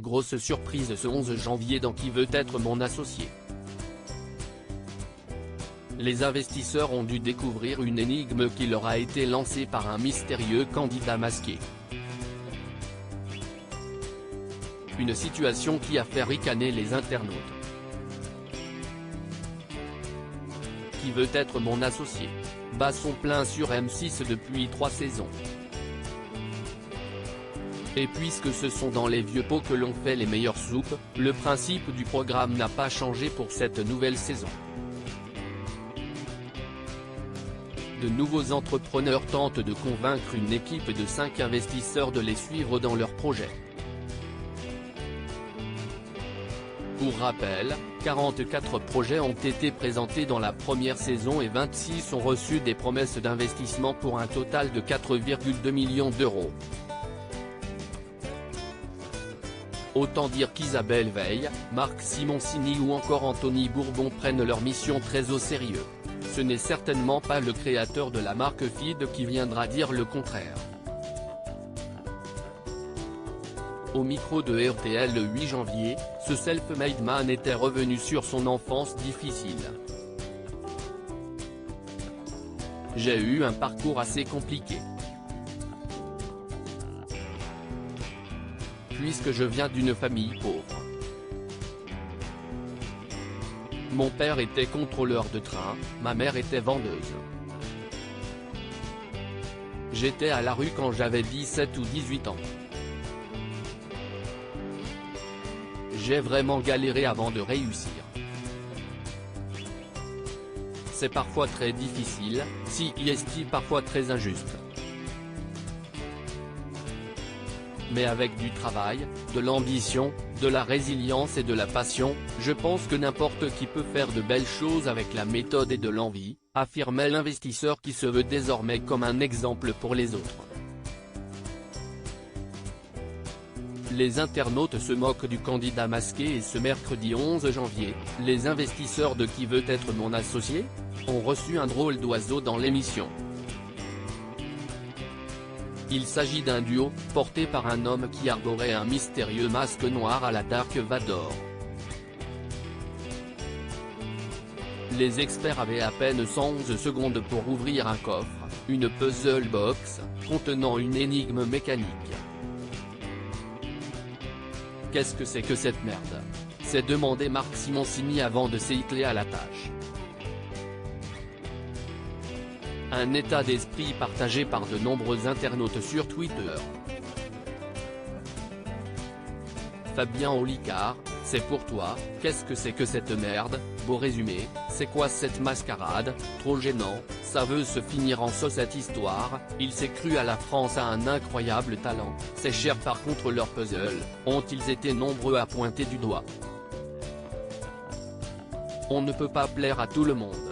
Grosse surprise ce 11 janvier dans Qui veut être mon associé. Les investisseurs ont dû découvrir une énigme qui leur a été lancée par un mystérieux candidat masqué. Une situation qui a fait ricaner les internautes. Qui veut être mon associé bat son plein sur M6 depuis 3 saisons. Et puisque ce sont dans les vieux pots que l'on fait les meilleures soupes, le principe du programme n'a pas changé pour cette nouvelle saison. De nouveaux entrepreneurs tentent de convaincre une équipe de 5 investisseurs de les suivre dans leurs projets. Pour rappel, 44 projets ont été présentés dans la première saison et 26 ont reçu des promesses d'investissement pour un total de 4,2 millions d'euros. Autant dire qu'Isabelle Veil, Marc Simoncini ou encore Anthony Bourbon prennent leur mission très au sérieux. Ce n'est certainement pas le créateur de la marque Feed qui viendra dire le contraire. Au micro de RTL le 8 janvier, ce self-made man était revenu sur son enfance difficile. J'ai eu un parcours assez compliqué. Puisque je viens d'une famille pauvre. Mon père était contrôleur de train, ma mère était vendeuse. J'étais à la rue quand j'avais 17 ou 18 ans. J'ai vraiment galéré avant de réussir. C'est parfois très difficile, si est parfois très injuste. Mais avec du travail, de l'ambition, de la résilience et de la passion, je pense que n'importe qui peut faire de belles choses avec la méthode et de l'envie, affirmait l'investisseur qui se veut désormais comme un exemple pour les autres. Les internautes se moquent du candidat masqué et ce mercredi 11 janvier, les investisseurs de Qui veut être mon associé ont reçu un drôle d'oiseau dans l'émission. Il s'agit d'un duo, porté par un homme qui arborait un mystérieux masque noir à la Dark Vador. Les experts avaient à peine 111 secondes pour ouvrir un coffre, une puzzle box, contenant une énigme mécanique. Qu'est-ce que c'est que cette merde? S'est demandé Marc Simoncini avant de s'ételer à la tâche. Un état d'esprit partagé par de nombreux internautes sur Twitter. Fabien Olicard, c'est pour toi, qu'est-ce que c'est que cette merde? Beau résumé, c'est quoi cette mascarade? Trop gênant, ça veut se finir en sauce cette histoire, il s'est cru à la France a un incroyable talent, c'est cher par contre leurs puzzles, ont-ils été nombreux à pointer du doigt? On ne peut pas plaire à tout le monde.